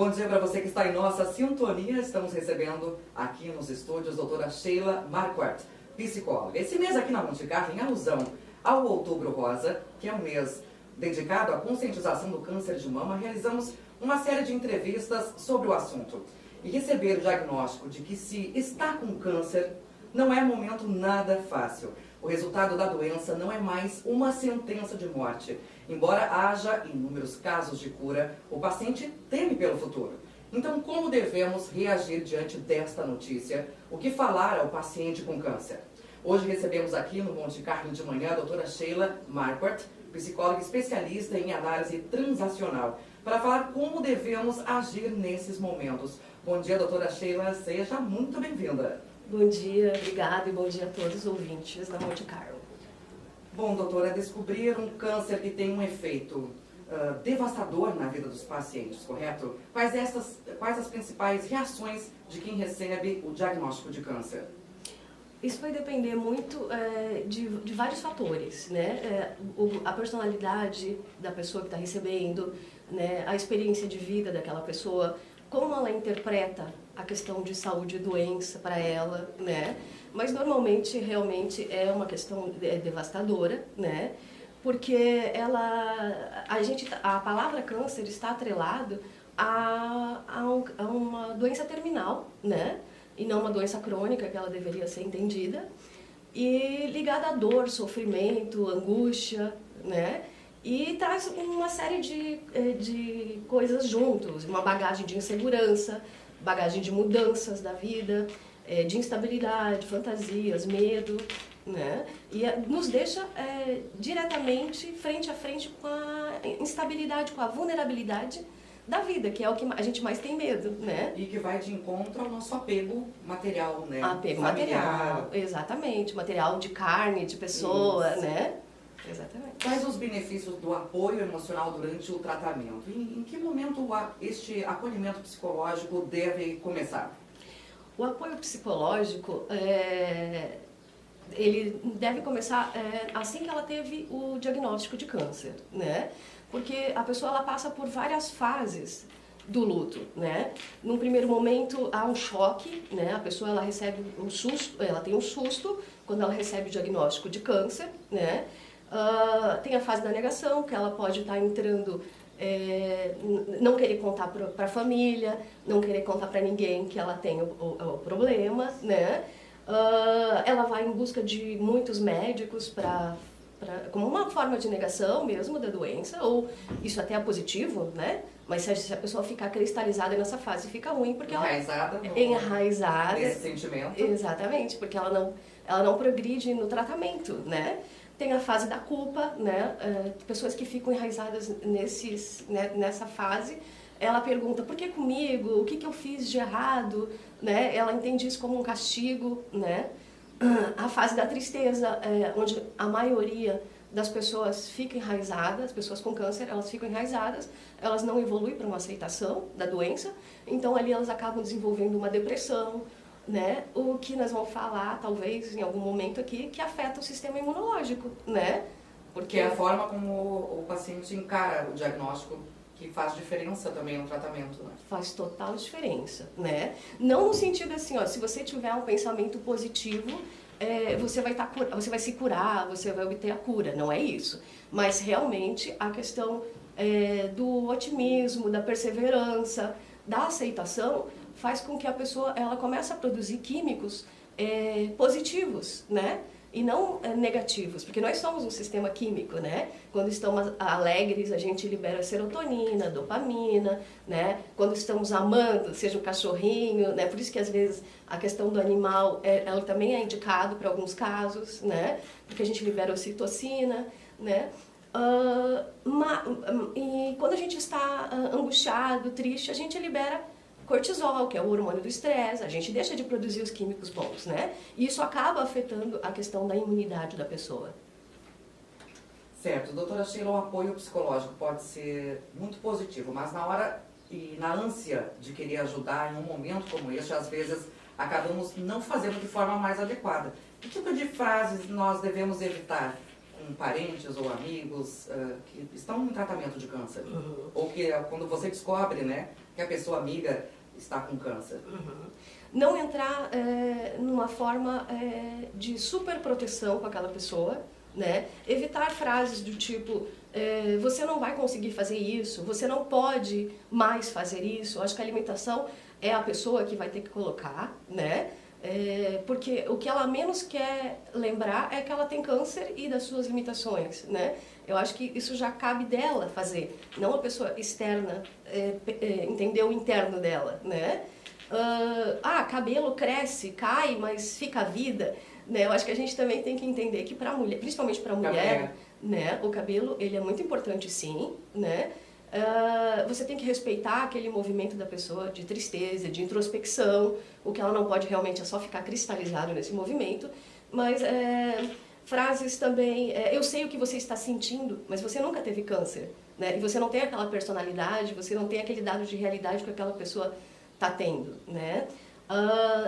Bom dia para você que está em nossa sintonia. Estamos recebendo aqui nos estúdios a doutora Sheila Marquardt, psicóloga. Esse mês aqui na Monte Carlo, em alusão ao Outubro Rosa, que é um mês dedicado à conscientização do câncer de mama, realizamos uma série de entrevistas sobre o assunto. E receber o diagnóstico de que se está com câncer não é momento nada fácil. O resultado da doença não é mais uma sentença de morte. Embora haja inúmeros casos de cura, o paciente teme pelo futuro. Então, como devemos reagir diante desta notícia? O que falar ao paciente com câncer? Hoje recebemos aqui no Monte Carlo de manhã a doutora Sheila Marquardt, psicóloga especialista em análise transacional, para falar como devemos agir nesses momentos. Bom dia, doutora Sheila, seja muito bem-vinda. Bom dia, obrigada e bom dia a todos os ouvintes da Monte Carlo. Bom, doutora, descobrir um câncer que tem um efeito devastador na vida dos pacientes, correto? Quais as principais reações de quem recebe o diagnóstico de câncer? Isso vai depender muito de vários fatores, né? A personalidade da pessoa que está recebendo, né? A experiência de vida daquela pessoa, como ela interpreta a questão de saúde e doença para ela, né? Mas normalmente, realmente, é uma questão devastadora, né? Porque a palavra câncer está atrelado a uma doença terminal, né? E não uma doença crônica, que ela deveria ser entendida, e ligada à dor, sofrimento, angústia, né? E traz uma série de coisas juntos, uma bagagem de insegurança, bagagem de mudanças da vida, de instabilidade, fantasias, medo, né? E nos deixa diretamente frente a frente com a instabilidade, com a vulnerabilidade da vida, que é o que a gente mais tem medo, né? E que vai de encontro ao nosso apego material, né? Apego familiar. material, exatamente, material de carne, de pessoa, Isso. né? Exatamente. Quais os benefícios do apoio emocional durante o tratamento? Em que momento este acolhimento psicológico deve começar? O apoio psicológico, ele deve começar assim que ela teve o diagnóstico de câncer, né? Porque a pessoa ela passa por várias fases do luto, né? Num primeiro momento há um choque, né? A pessoa ela recebe um susto, ela tem um susto quando ela recebe o diagnóstico de câncer, né? Tem a fase da negação, que ela pode estar entrando, não querer contar para a família, não querer contar para ninguém que ela tem o problema, né? Ela vai em busca de muitos médicos como uma forma de negação mesmo da doença, ou isso até é positivo, né? Mas se a pessoa ficar cristalizada nessa fase, fica ruim, porque Enraizada nesse sentimento. Exatamente, porque ela não progride no tratamento, né? Tem a fase da culpa, né? Pessoas que ficam enraizadas nessa fase, ela pergunta, por que comigo? O que eu fiz de errado? Né? Ela entende isso como um castigo, né? A fase da tristeza, onde a maioria das pessoas fica enraizada, as pessoas com câncer, elas ficam enraizadas, elas não evoluem para uma aceitação da doença, então ali elas acabam desenvolvendo uma depressão, né? O que nós vamos falar, talvez, em algum momento aqui, que afeta o sistema imunológico, né? Porque é a forma como o paciente encara o diagnóstico que faz diferença também no tratamento, né? Faz total diferença, né? Não no sentido assim, ó, se você tiver um pensamento positivo, você vai se curar, você vai obter a cura, não é isso. Mas realmente a questão do otimismo, da perseverança, da aceitação, faz com que a pessoa ela comece a produzir químicos positivos, né? E não negativos, porque nós somos um sistema químico, né? Quando estamos alegres, a gente libera serotonina, dopamina, né? Quando estamos amando, seja um cachorrinho, né? Por isso que às vezes a questão do animal, ela também é indicado para alguns casos, né? Porque a gente libera ocitocina, né? E quando a gente está angustiado, triste, a gente libera cortisol, que é o hormônio do estresse, a gente deixa de produzir os químicos bons, né? E isso acaba afetando a questão da imunidade da pessoa. Certo. Doutora Sheila, o apoio psicológico pode ser muito positivo, mas na hora e na ânsia de querer ajudar em um momento como este, às vezes acabamos não fazendo de forma mais adequada. Que tipo de frases nós devemos evitar com parentes ou amigos que estão em tratamento de câncer? Ou que quando você descobre, né, que a pessoa amiga está com câncer? Não entrar numa forma de super proteção com aquela pessoa, né? Evitar frases do tipo, você não vai conseguir fazer isso, você não pode mais fazer isso. Eu acho que a alimentação é a pessoa que vai ter que colocar, né? Porque o que ela menos quer lembrar é que ela tem câncer e das suas limitações, né? Eu acho que isso já cabe dela fazer, não a pessoa externa entender o interno dela, né? Cabelo cresce, cai, mas fica a vida, né? Eu acho que a gente também tem que entender que para mulher, principalmente para mulher, né? O cabelo ele é muito importante, sim, né? Você tem que respeitar aquele movimento da pessoa de tristeza, de introspecção. O que ela não pode realmente é só ficar cristalizado nesse movimento. Mas frases também, eu sei o que você está sentindo, mas você nunca teve câncer, né? E você não tem aquela personalidade, você não tem aquele dado de realidade que aquela pessoa está tendo, né?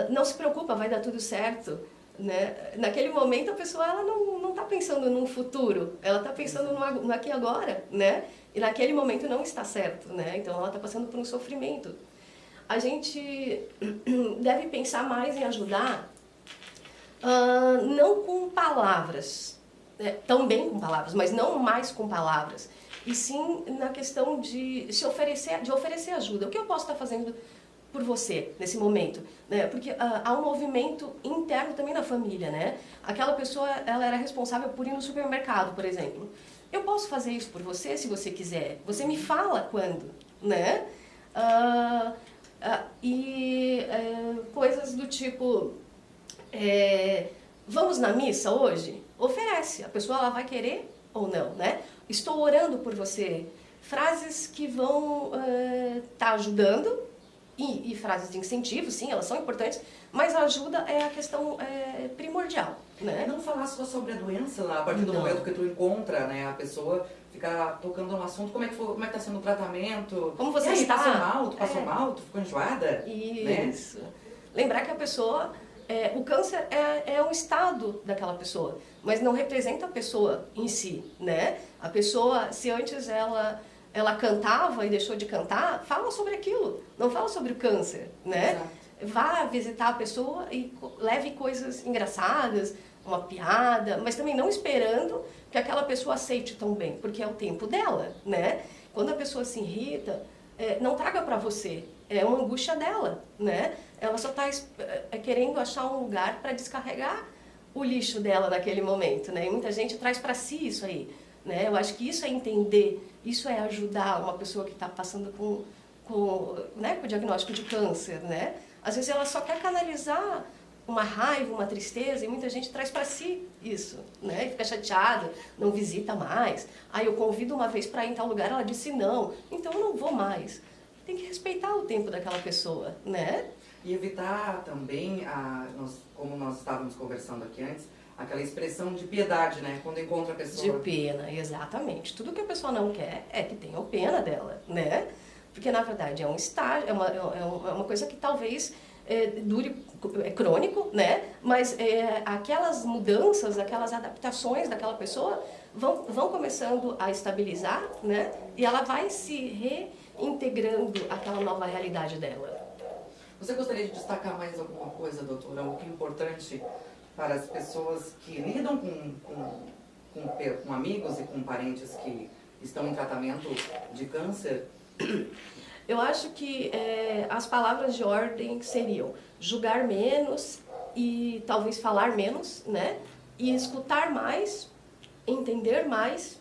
Não se preocupa, vai dar tudo certo, né? Naquele momento a pessoa ela não está pensando num futuro, ela está pensando no aqui e agora, né? E naquele momento não está certo, né? Então ela está passando por um sofrimento. A gente deve pensar mais em ajudar, não com palavras, também com palavras, mas não mais com palavras, e sim na questão de oferecer ajuda. O que eu posso estar fazendo por você nesse momento, né? Porque há um movimento interno também na família, né? Aquela pessoa, ela era responsável por ir no supermercado, por exemplo. Eu posso fazer isso por você se você quiser. Você me fala quando, né? Coisas do tipo, vamos na missa hoje? Oferece. A pessoa ela vai querer ou não, né? Estou orando por você. Frases que vão estar ajudando. E frases de incentivo, sim, elas são importantes, mas a ajuda é a questão primordial, né? Não falar só sobre a doença lá, a partir do momento que tu encontra, né, a pessoa ficar tocando no assunto, como é que tá sendo o tratamento? Como você está? Passou mal? Tu passou mal? Tu ficou enjoada? Isso. Né? Lembrar que a pessoa, o câncer é um estado daquela pessoa, mas não representa a pessoa em si, né? A pessoa, se antes ela cantava e deixou de cantar, fala sobre aquilo, não fala sobre o câncer, né? Exato. Vá visitar a pessoa e leve coisas engraçadas, uma piada, mas também não esperando que aquela pessoa aceite tão bem, porque é o tempo dela, né? Quando a pessoa se irrita, não traga para você, é uma angústia dela, né? Ela só está querendo achar um lugar para descarregar o lixo dela naquele momento, né? E muita gente traz para si isso aí. Né? Eu acho que isso é entender, isso é ajudar uma pessoa que está passando com o diagnóstico de câncer, né? Às vezes ela só quer canalizar uma raiva, uma tristeza, e muita gente traz para si isso, né? E fica chateada, não visita mais. Eu convido uma vez para ir em tal lugar, ela disse não, então eu não vou mais. Tem que respeitar o tempo daquela pessoa, né? E evitar também, como nós estávamos conversando aqui antes, aquela expressão de piedade, né? Quando encontra a pessoa. De pena, exatamente. Tudo que a pessoa não quer é que tenham pena dela, né? Porque, na verdade, é um estágio, é uma coisa que talvez dure, é crônico, né? Mas aquelas mudanças, aquelas adaptações daquela pessoa vão começando a estabilizar, né? E ela vai se reintegrando àquela nova realidade dela. Você gostaria de destacar mais alguma coisa, doutora? O que é importante para as pessoas que lidam com amigos e com parentes que estão em tratamento de câncer? Eu acho que as palavras de ordem seriam julgar menos e talvez falar menos, né? E escutar mais, entender mais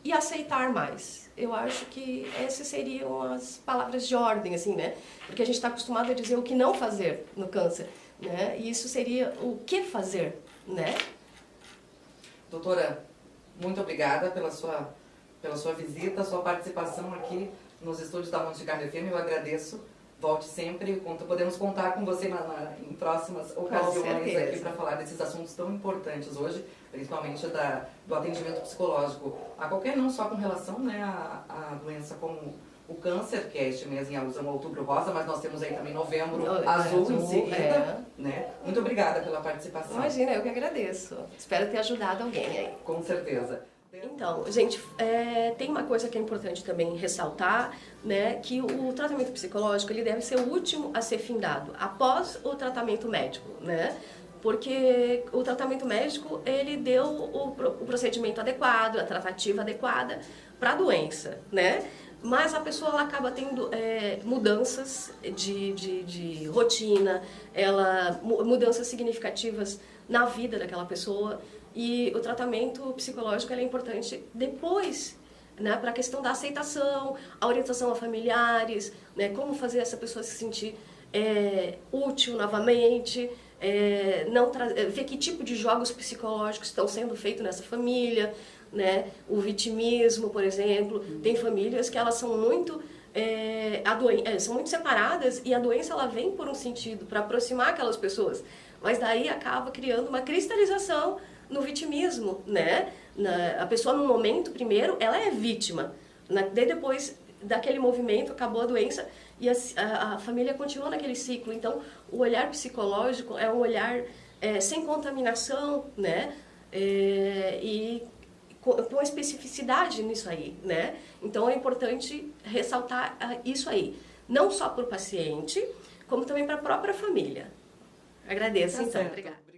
e aceitar mais. Eu acho que essas seriam as palavras de ordem, assim, né? Porque a gente está acostumado a dizer o que não fazer no câncer, né? E isso seria o que fazer, né? Doutora, muito obrigada pela sua visita, sua participação aqui nos estúdios da Monte Carlo FM. Eu agradeço. Volte sempre. Podemos contar com você em próximas ocasiões aqui para falar desses assuntos tão importantes hoje, principalmente do atendimento psicológico a qualquer, não só com relação, né, à doença como o câncer, que é este mês em alusão ao Outubro Rosa, mas nós temos aí também Novembro Azul em seguida. Né? Muito obrigada pela participação. Imagina, eu que agradeço. Espero ter ajudado alguém aí. Com certeza. Então, gente, tem uma coisa que é importante também ressaltar, né, que o tratamento psicológico ele deve ser o último a ser findado, após o tratamento médico, né? Porque o tratamento médico, ele deu o procedimento adequado, a tratativa adequada para a doença, né? Mas a pessoa ela acaba tendo mudanças de rotina, mudanças significativas na vida daquela pessoa, e o tratamento psicológico ele é importante depois, né, para a questão da aceitação, a orientação a familiares, né, como fazer essa pessoa se sentir útil novamente, ver que tipo de jogos psicológicos estão sendo feitos nessa família, né? O vitimismo, por exemplo, tem famílias que elas são muito são muito separadas e a doença ela vem por um sentido para aproximar aquelas pessoas, mas daí acaba criando uma cristalização no vitimismo, né? A pessoa no momento primeiro ela é vítima, né? Daí depois daquele movimento acabou a doença e a família continua naquele ciclo. Então o olhar psicológico é um olhar sem contaminação, né? E com especificidade nisso aí, né? Então é importante ressaltar isso aí, não só para o paciente, como também para a própria família. Agradeço, então. Obrigada.